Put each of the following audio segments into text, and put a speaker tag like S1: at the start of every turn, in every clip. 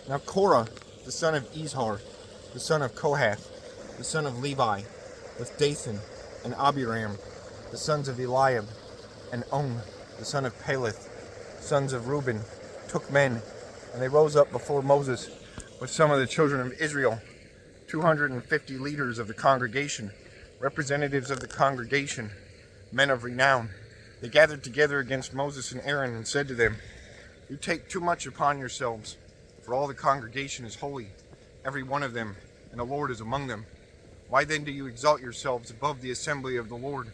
S1: Now Korah, the son of Izhar, the son of Kohath, the son of Levi, with Dathan and Abiram, the sons of Eliab, and On, the son of Peleth, sons of Reuben, took men, and they rose up before Moses with some of the children of Israel, 250 leaders of the congregation, representatives of the congregation, men of renown. They gathered together against Moses and Aaron and said to them, "You take too much upon yourselves, for all the congregation is holy, every one of them, and the Lord is among them. Why then do you exalt yourselves above the assembly of the Lord?"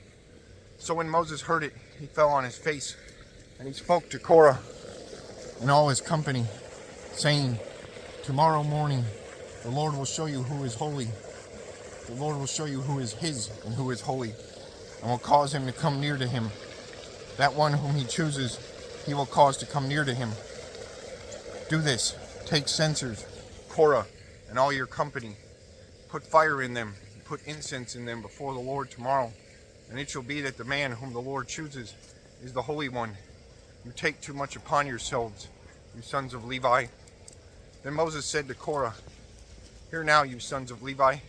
S1: So when Moses heard it, he fell on his face, and he spoke to Korah and all his company, saying, "Tomorrow morning the Lord will show you who is holy. The Lord will show you who is his and who is holy, and will cause him to come near to him. That one whom he chooses, he will cause to come near to him. Do this, take censers, Korah, and all your company. Put fire in them, and put incense in them before the Lord tomorrow. And it shall be that the man whom the Lord chooses is the Holy One. You take too much upon yourselves, you sons of Levi." Then Moses said to Korah, "Hear now, you sons of Levi.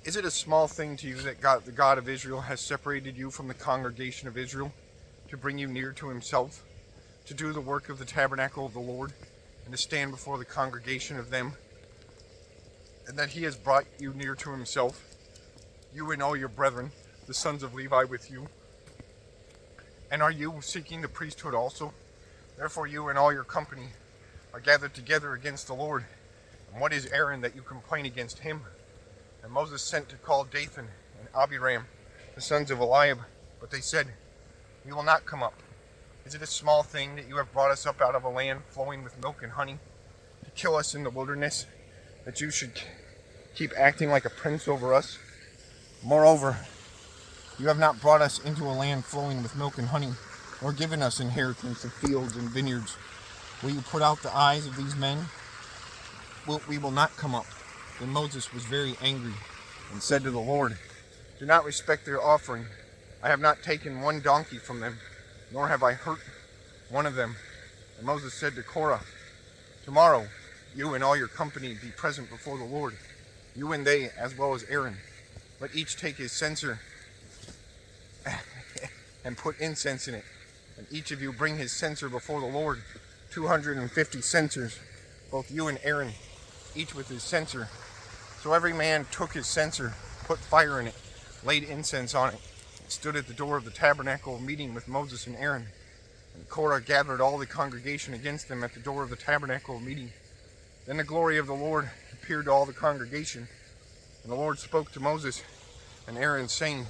S1: Is it a small thing to you that God, the God of Israel, has separated you from the congregation of Israel to bring you near to himself, to do the work of the tabernacle of the Lord, and to stand before the congregation of them, and that he has brought you near to himself, you and all your brethren, the sons of Levi, with you? And are you seeking the priesthood also? Therefore you and all your company are gathered together against the Lord. And what is Aaron that you complain against him?" And Moses sent to call Dathan and Abiram, the sons of Eliab, but they said, "We will not come up. Is it a small thing that you have brought us up out of a land flowing with milk and honey, to kill us in the wilderness, that you should keep acting like a prince over us? Moreover, you have not brought us into a land flowing with milk and honey, nor given us inheritance of fields and vineyards. Will you put out the eyes of these men? We will not come up." Then Moses was very angry and said to the Lord, "Do not respect their offering. I have not taken one donkey from them, nor have I hurt one of them." And Moses said to Korah, "Tomorrow you and all your company be present before the Lord, you and they, as well as Aaron. Let each take his censer and put incense in it. And each of you bring his censer before the Lord, 250 censers, both you and Aaron, each with his censer." So every man took his censer, put fire in it, laid incense on it, and stood at the door of the tabernacle of meeting with Moses and Aaron. And Korah gathered all the congregation against them at the door of the tabernacle of meeting. Then the glory of the Lord appeared to all the congregation. And the Lord spoke to Moses and Aaron, saying,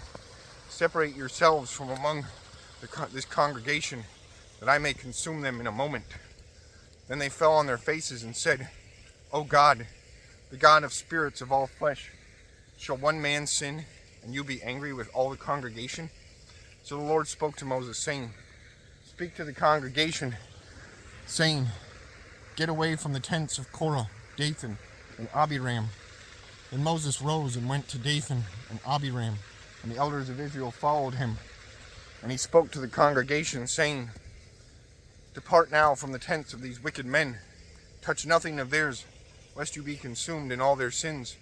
S1: "Separate yourselves from among this congregation, that I may consume them in a moment." Then they fell on their faces and said, "O God, the God of spirits of all flesh, shall one man sin, and you be angry with all the congregation?" So the Lord spoke to Moses, saying, "Speak to the congregation, saying, Get away from the tents of Korah, Dathan, and Abiram." Then Moses rose and went to Dathan and Abiram, and the elders of Israel followed him. And he spoke to the congregation, saying, "Depart now from the tents of these wicked men. Touch nothing of theirs, lest you be consumed in all their sins."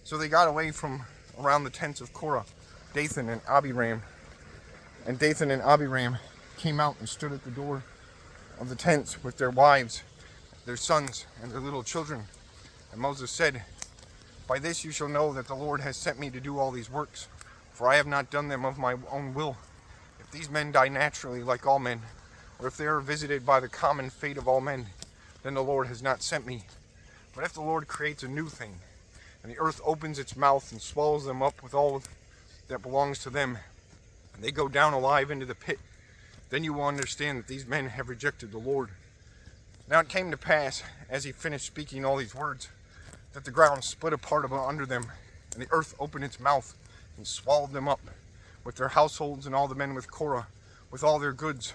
S1: So they got away from around the tents of Korah, Dathan and Abiram. And Dathan and Abiram came out and stood at the door of the tents with their wives, their sons, and their little children. And Moses said, "By this you shall know that the Lord has sent me to do all these works, for I have not done them of my own will. If these men die naturally like all men, or if they are visited by the common fate of all men, then the Lord has not sent me. But if the Lord creates a new thing, and the earth opens its mouth and swallows them up with all that belongs to them, and they go down alive into the pit, then you will understand that these men have rejected the Lord." Now it came to pass, as he finished speaking all these words, that the ground split apart under them, and the earth opened its mouth and swallowed them up, with their households and all the men with Korah, with all their goods.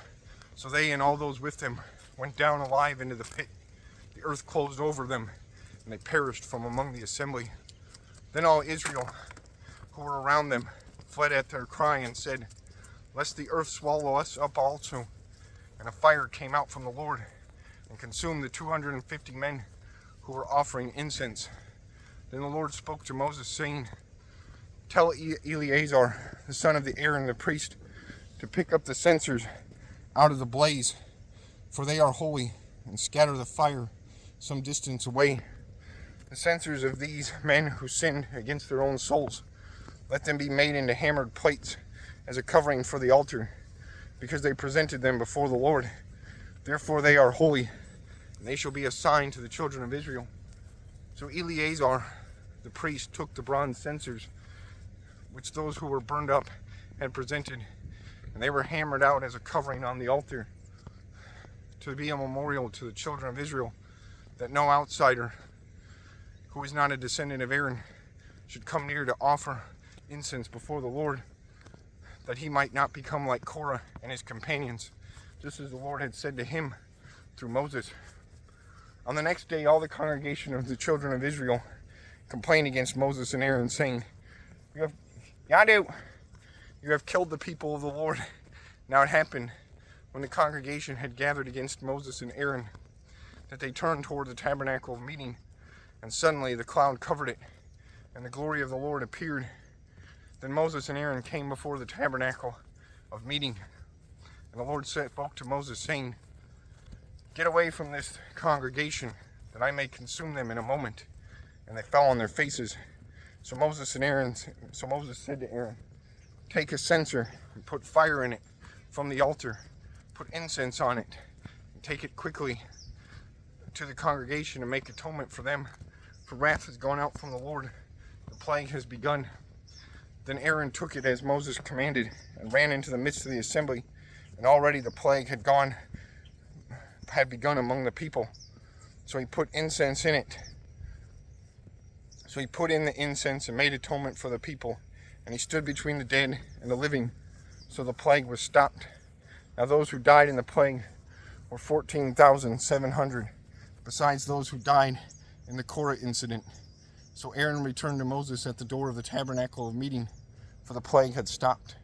S1: So they and all those with them went down alive into the pit. The earth closed over them, and they perished from among the assembly. Then all Israel, who were around them, fled at their cry and said, "Lest the earth swallow us up also." And a fire came out from the Lord and consumed the 250 men who were offering incense. Then the Lord spoke to Moses, saying, "Tell Eleazar, the son of Aaron the priest, to pick up the censers out of the blaze, for they are holy, and scatter the fire some distance away. The censers of these men who sinned against their own souls, let them be made into hammered plates as a covering for the altar, because they presented them before the Lord. Therefore they are holy, and they shall be a sign to the children of Israel." So Eleazar the priest took the bronze censers, which those who were burned up had presented, and they were hammered out as a covering on the altar, to be a memorial to the children of Israel, that no outsider who is not a descendant of Aaron should come near to offer incense before the Lord, that he might not become like Korah and his companions, just as the Lord had said to him through Moses. On the next day, all the congregation of the children of Israel complained against Moses and Aaron, saying, You have killed the people of the Lord." Now it happened, when the congregation had gathered against Moses and Aaron, that they turned toward the tabernacle of meeting, and suddenly the cloud covered it, and the glory of the Lord appeared. Then Moses and Aaron came before the tabernacle of meeting, and the Lord spoke to Moses, saying, "Get away from this congregation, that I may consume them in a moment." And they fell on their faces. So Moses said to Aaron, "Take a censer and put fire in it from the altar. Put incense on it, and take it quickly to the congregation and make atonement for them. For wrath has gone out from the Lord. The plague has begun." Then Aaron took it as Moses commanded, and ran into the midst of the assembly. And already the plague had begun among the people. So he put incense in it. So he put in the incense and made atonement for the people. And he stood between the dead and the living. So the plague was stopped. Now those who died in the plague were 14,700, besides those who died in the Korah incident. So Aaron returned to Moses at the door of the tabernacle of meeting, for the plague had stopped.